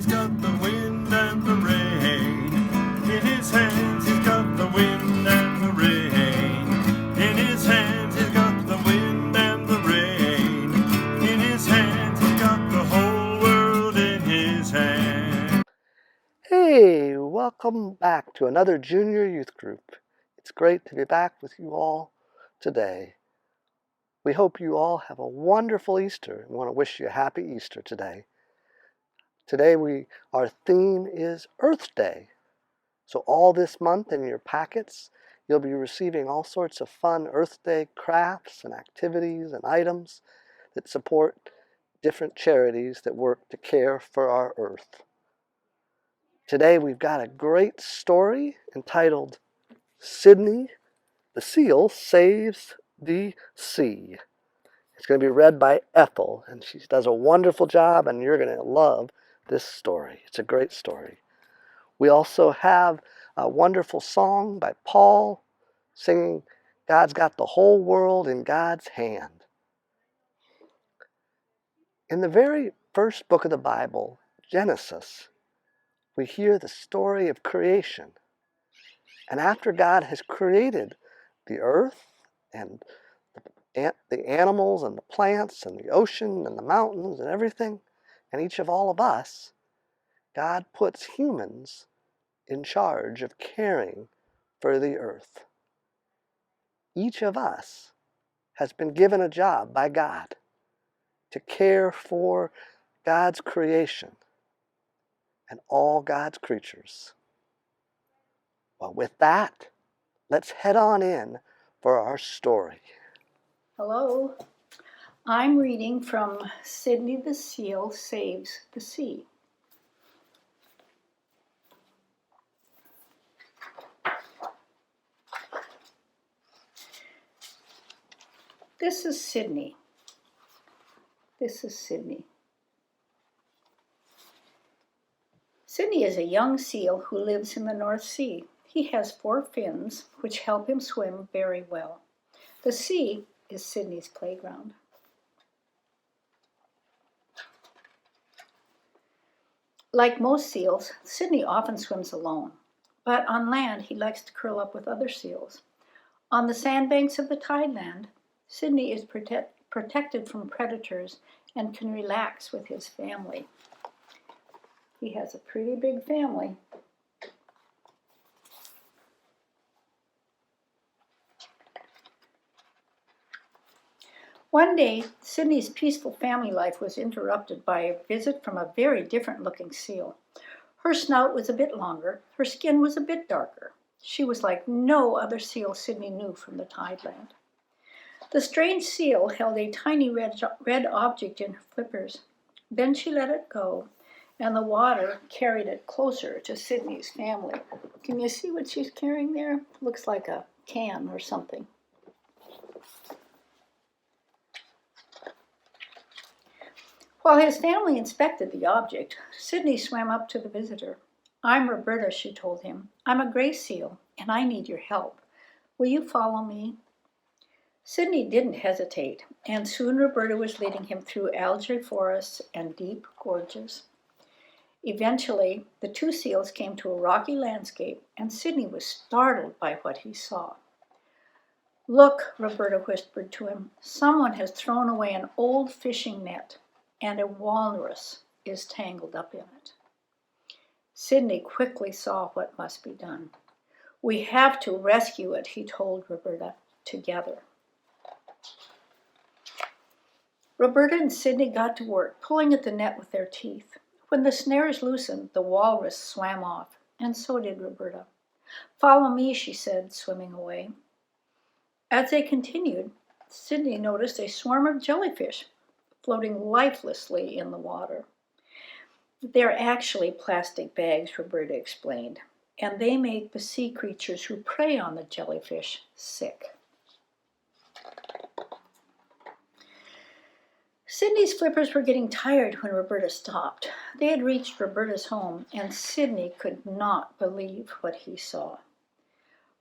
he's got the wind and the rain. In his hands he's got the wind and the rain. In his hands he's got the wind and the rain. In his hands he's got the whole world in his hands. Hey, welcome back to another junior youth group. It's great to be back with you all today. We hope you all have a wonderful Easter. We want to wish you a happy Easter today. Today our theme is Earth Day. So all this month in your packets, you'll be receiving all sorts of fun Earth Day crafts and activities and items that support different charities that work to care for our Earth. Today we've got a great story entitled Sydney the Seal Saves the Sea. It's going to be read by Ethel, and she does a wonderful job, and you're going to love this story. It's a great story. We also have a wonderful song by Paul singing, God's got the whole world in God's hand. In the very first book of the Bible, Genesis, we hear the story of creation. And after God has created the earth and the animals and the plants and the ocean and the mountains and everything, and each of all of us, God puts humans in charge of caring for the earth. Each of us has been given a job by God to care for God's creation and all God's creatures. Well, with that, let's head on in for our story. Hello, I'm reading from Sydney the Seal Saves the Sea. This is Sydney. Sydney is a young seal who lives in the North Sea. He has 4 fins, which help him swim very well. The sea is Sydney's playground. Like most seals, Sydney often swims alone, but on land he likes to curl up with other seals. On the sandbanks of the tideland, Sydney is protected from predators and can relax with his family. He has a pretty big family. One day, Sydney's peaceful family life was interrupted by a visit from a very different-looking seal. Her snout was a bit longer, her skin was a bit darker. She was like no other seal Sydney knew from the tideland. The strange seal held a tiny red object in her flippers. Then she let it go, and the water carried it closer to Sydney's family. Can you see what she's carrying there? Looks like a can or something. While his family inspected the object, Sydney swam up to the visitor. I'm Roberta, she told him. I'm a gray seal, and I need your help. Will you follow me? Sydney didn't hesitate, and soon Roberta was leading him through algae forests and deep gorges. Eventually, the 2 seals came to a rocky landscape, and Sydney was startled by what he saw. Look, Roberta whispered to him, someone has thrown away an old fishing net, and a walrus is tangled up in it. Sydney quickly saw what must be done. We have to rescue it, he told Roberta, together. Roberta and Sydney got to work, pulling at the net with their teeth. When the snares loosened, the walrus swam off, and so did Roberta. Follow me, she said, swimming away. As they continued, Sydney noticed a swarm of jellyfish floating lifelessly in the water. They're actually plastic bags, Roberta explained, and they make the sea creatures who prey on the jellyfish sick. Sydney's flippers were getting tired when Roberta stopped. They had reached Roberta's home, and Sydney could not believe what he saw.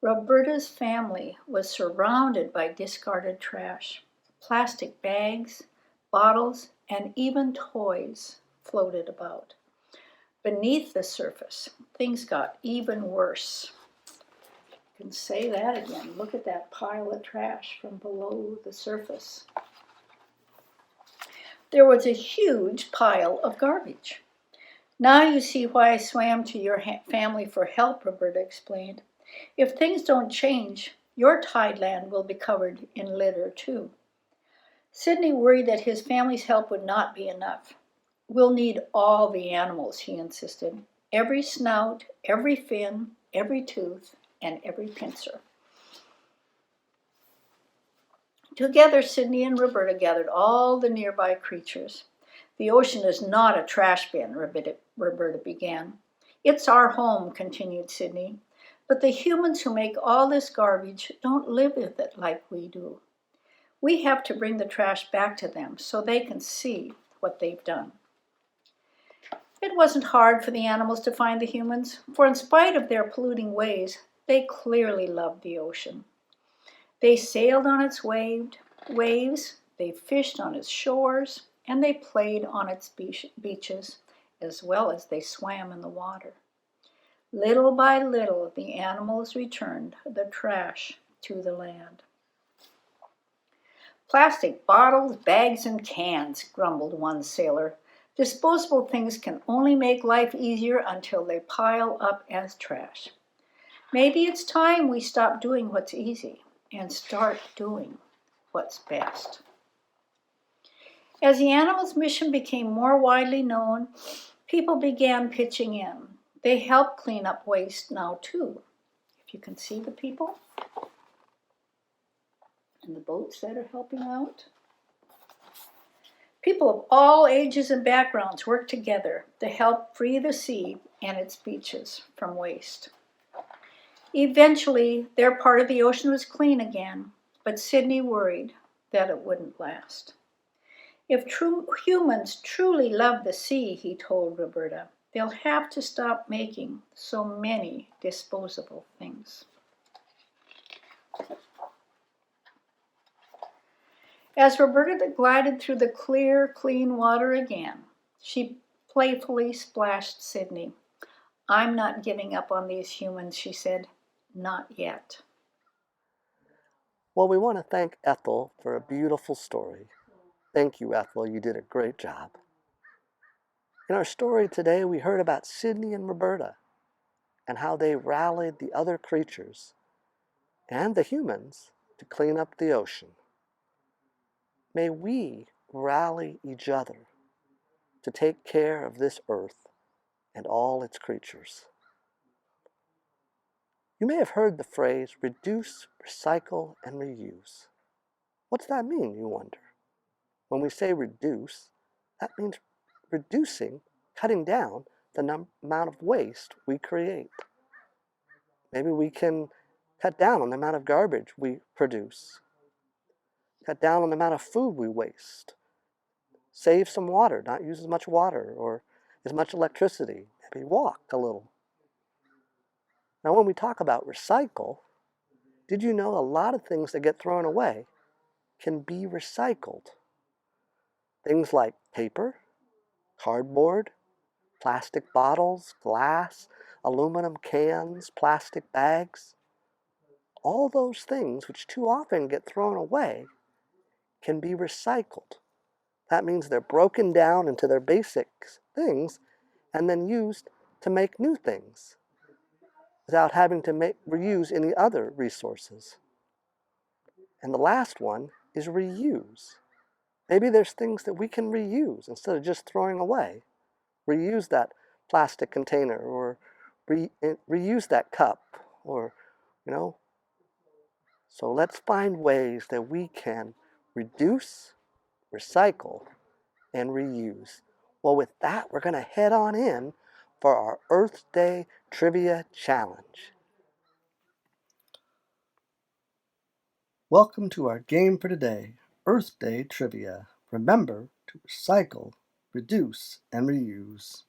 Roberta's family was surrounded by discarded trash. Plastic bags, bottles, and even toys floated about. Beneath the surface, things got even worse. You can say that again. Look at that pile of trash from below the surface. There was a huge pile of garbage. Now you see why I swam to your family for help, Roberta explained. If things don't change, your tideland will be covered in litter too. Sidney worried that his family's help would not be enough. We'll need all the animals, he insisted. Every snout, every fin, every tooth, and every pincer. Together, Sidney and Roberta gathered all the nearby creatures. The ocean is not a trash bin, Roberta began. It's our home, continued Sidney. But the humans who make all this garbage don't live with it like we do. We have to bring the trash back to them so they can see what they've done. It wasn't hard for the animals to find the humans, for in spite of their polluting ways, they clearly loved the ocean. They sailed on its waves, they fished on its shores, and they played on its beaches, as well as they swam in the water. Little by little, the animals returned the trash to the land. Plastic bottles, bags, and cans, grumbled one sailor. Disposable things can only make life easier until they pile up as trash. Maybe it's time we stop doing what's easy and start doing what's best. As the animals' mission became more widely known, people began pitching in. They help clean up waste now too. If you can see the people and the boats that are helping out. People of all ages and backgrounds work together to help free the sea and its beaches from waste. Eventually, their part of the ocean was clean again, but Sidney worried that it wouldn't last. If humans truly love the sea, he told Roberta, they'll have to stop making so many disposable things. As Roberta glided through the clear, clean water again, she playfully splashed Sidney. I'm not giving up on these humans, she said. Not yet. Well, we want to thank Ethel for a beautiful story. Thank you, Ethel. You did a great job. In our story today, we heard about Sidney and Roberta and how they rallied the other creatures and the humans to clean up the ocean. May we rally each other to take care of this earth and all its creatures. You may have heard the phrase reduce, recycle, and reuse. What's that mean, you wonder? When we say reduce, that means reducing, cutting down the amount of waste we create. Maybe we can cut down on the amount of garbage we produce, cut down on the amount of food we waste, save some water, not use as much water or as much electricity, maybe walk a little. Now, when we talk about recycle, did you know a lot of things that get thrown away can be recycled? Things like paper, cardboard, plastic bottles, glass, aluminum cans, plastic bags. All those things which too often get thrown away can be recycled. That means they're broken down into their basic things and then used to make new things without having to reuse any other resources. And the last one is reuse. Maybe there's things that we can reuse instead of just throwing away. Reuse that plastic container or reuse that cup or, So let's find ways that we can reduce, recycle, and reuse. Well, with that, we're going to head on in for our Earth Day Trivia Challenge. Welcome to our game for today, Earth Day Trivia. Remember to recycle, reduce, and reuse.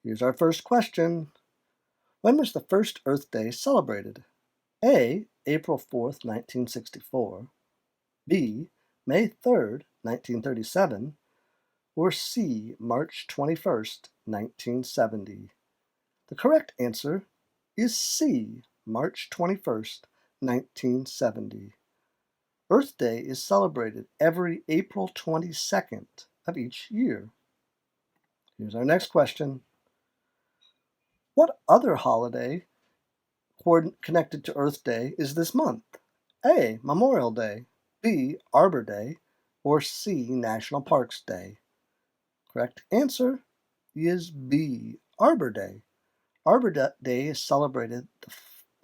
Here's our first question. When was the first Earth Day celebrated? A. April 4th, 1964. B. May 3rd, 1937. or C, March 21st, 1970? The correct answer is C, March 21st, 1970. Earth Day is celebrated every April 22nd of each year. Here's our next question. What other holiday connected to Earth Day is this month? A, Memorial Day, B, Arbor Day, or C, National Parks Day? Correct answer is B, Arbor Day. Arbor Day is celebrated the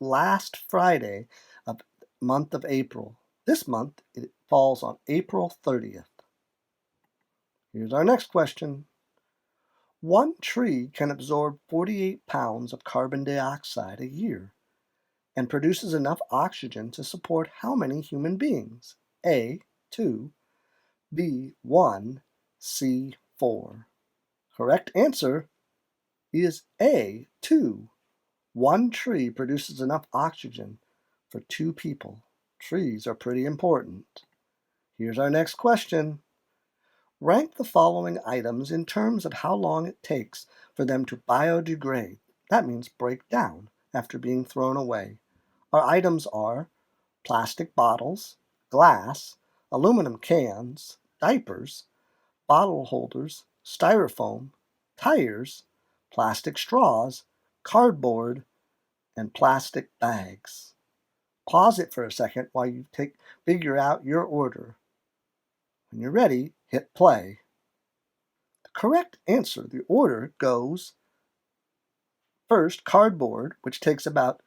last Friday of the month of April. This month, it falls on April 30th. Here's our next question. One tree can absorb 48 pounds of carbon dioxide a year and produces enough oxygen to support how many human beings? A, 2, B, 1, C, 4. Correct answer is A, 2. One tree produces enough oxygen for 2 people. Trees are pretty important. Here's our next question. Rank the following items in terms of how long it takes for them to biodegrade. That means break down after being thrown away. Our items are plastic bottles, glass, aluminum cans, diapers, bottle holders, styrofoam, tires, plastic straws, cardboard, and plastic bags. Pause it for a second while you figure out your order. When you're ready, hit play. The correct answer, the order goes first cardboard, which takes about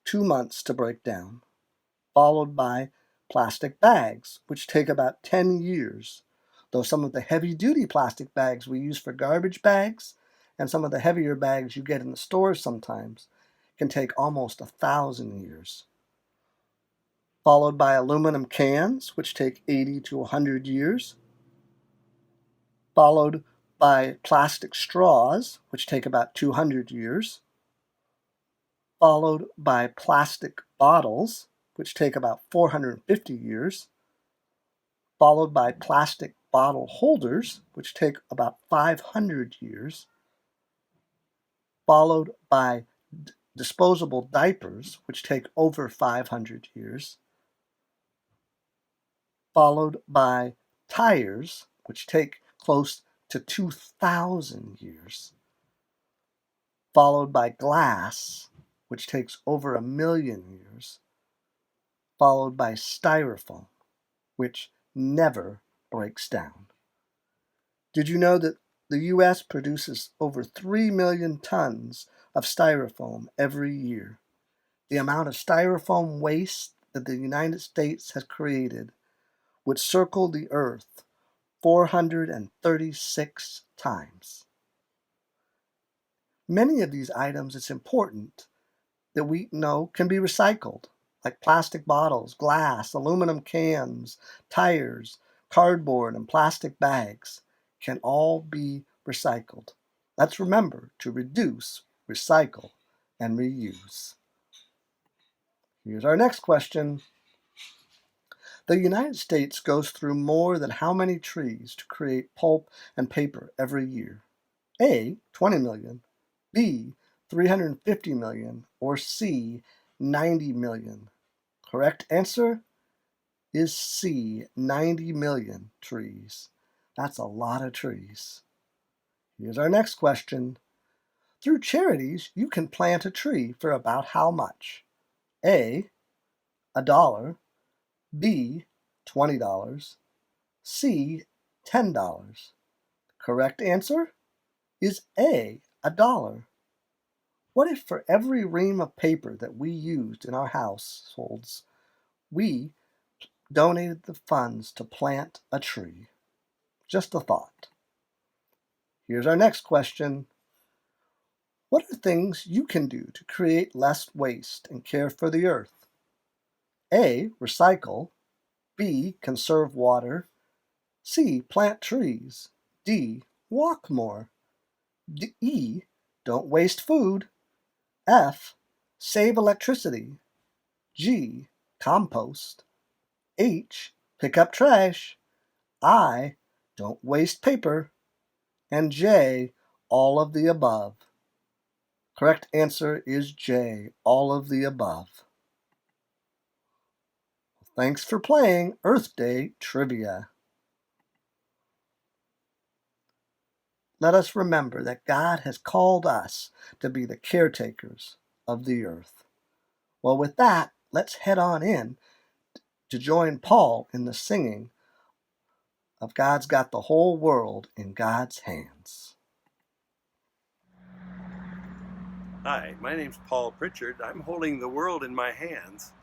2 months to break down, followed by plastic bags, which take about 10 years, though some of the heavy-duty plastic bags we use for garbage bags and some of the heavier bags you get in the stores sometimes can take almost 1,000 years. Followed by aluminum cans, which take 80 to 100 years, followed by plastic straws, which take about 200 years, followed by plastic bottles, which take about 450 years, followed by plastic bottle holders, which take about 500 years, followed by disposable diapers, which take over 500 years, followed by tires, which take close to 2,000 years, followed by glass, which takes over 1,000,000 years, followed by styrofoam, which never breaks down. Did you know that the U.S. produces over 3 million tons of styrofoam every year? The amount of styrofoam waste that the United States has created would circle the Earth 436 times. Many of these items, it's important that we know can be recycled, like plastic bottles, glass, aluminum cans, tires, cardboard, and plastic bags can all be recycled. Let's remember to reduce, recycle, and reuse. Here's our next question. The United States goes through more than how many trees to create pulp and paper every year? A, 20 million, B, 350 million, or C, 90 million? Correct answer is C, 90 million trees. That's a lot of trees. Here's our next question. Through charities, you can plant a tree for about how much? A, $1, B, $20, C, $10. Correct answer is A, $1. What if for every ream of paper that we used in our households, we donated the funds to plant a tree? Just a thought. Here's our next question. What are things you can do to create less waste and care for the earth? A, recycle, B, conserve water, C, plant trees, D, walk more, E, don't waste food, F, save electricity, G, compost, H, pick up trash, I, don't waste paper. And J, all of the above. Correct answer is J, all of the above. Thanks for playing Earth Day Trivia. Let us remember that God has called us to be the caretakers of the earth. Well, with that, let's head on in to join Paul in the singing of God's got the whole world in God's hands. Hi, my name's Paul Pritchard. I'm holding the world in my hands.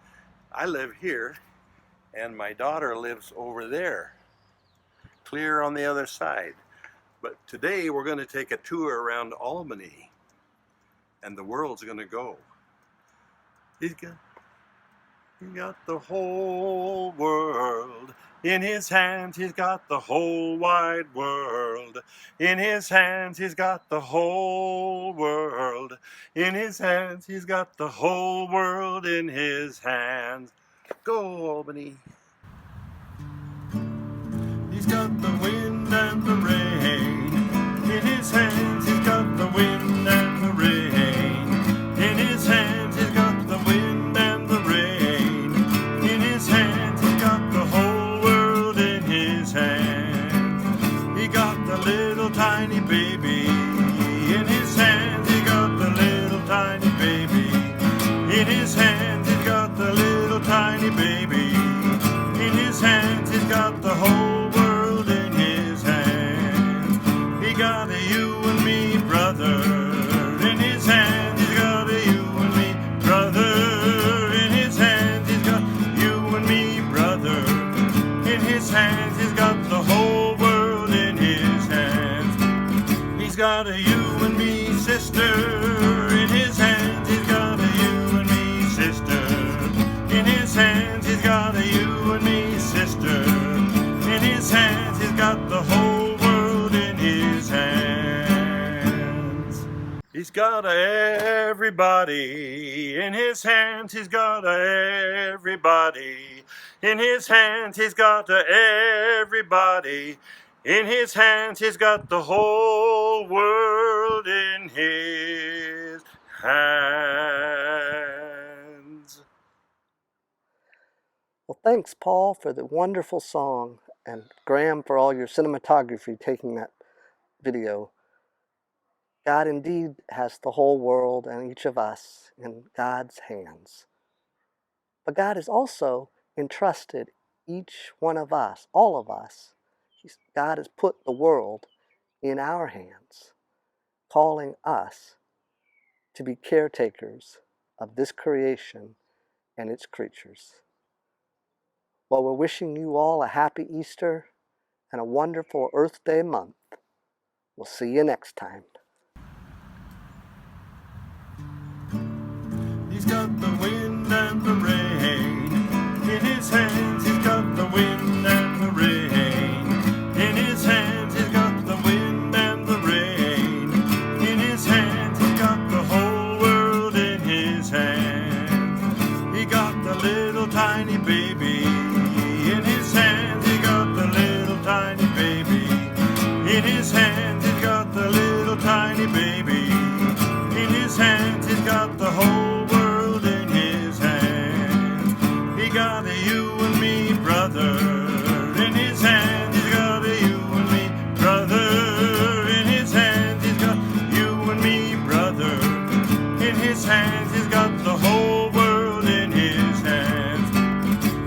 I live here, and my daughter lives over there, clear on the other side. But today we're going to take a tour around Albany, and the world's going to go. He's got the whole world in his hands. He's got the whole wide world in his hands. He's got the whole world in his hands. He's got the whole world in his hands. Go, Albany. He's got the wind and the rain in his hands. He's got the wind and the rain in his hands. He's got the wind and the rain in his hands. He's got the whole world in his hands. He got the little tiny baby in his hands. He got the little tiny baby in his hands. He's got the little tiny baby in his hands. He's got the whole world in his hands. He got a you and me brother in his hands. He's got a you and me brother in his hands. He's got you and me brother in his hands. He's got the whole world in his hands. He's got a you and me sister in his hands. He's got a you and me sister in his hands. He's got a you and me sister in his hands. He's got the whole world in his hands. He's got everybody in his hands. He's got everybody in his hands. He's got everybody in his hands. He's got the whole world in his hands. Well, thanks, Paul, for the wonderful song, and Graham for all your cinematography taking that video. God indeed has the whole world and each of us in God's hands. But God has also entrusted each one of us, all of us. God has put the world in our hands, calling us to be caretakers of this creation and its creatures. Well, we're wishing you all a happy Easter and a wonderful Earth Day month. We'll see you next time. He's got the wind and the rain in his hands. He's got the wind and the rain in his hands. He's got the wind and the rain in his hands. He's got the whole world in his hands. He got the little tiny baby in his hands. He got the little tiny baby in his hands. He's got the little tiny baby in his hands. He's got the whole world in his hands. He got a you and me brother in his hands. He's got a you and me brother in his hands. He's got you and me brother in his hands. He's got the whole world in his hands.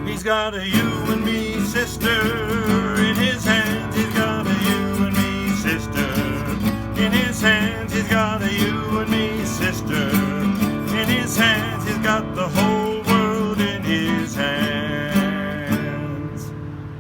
He's got a you and me sister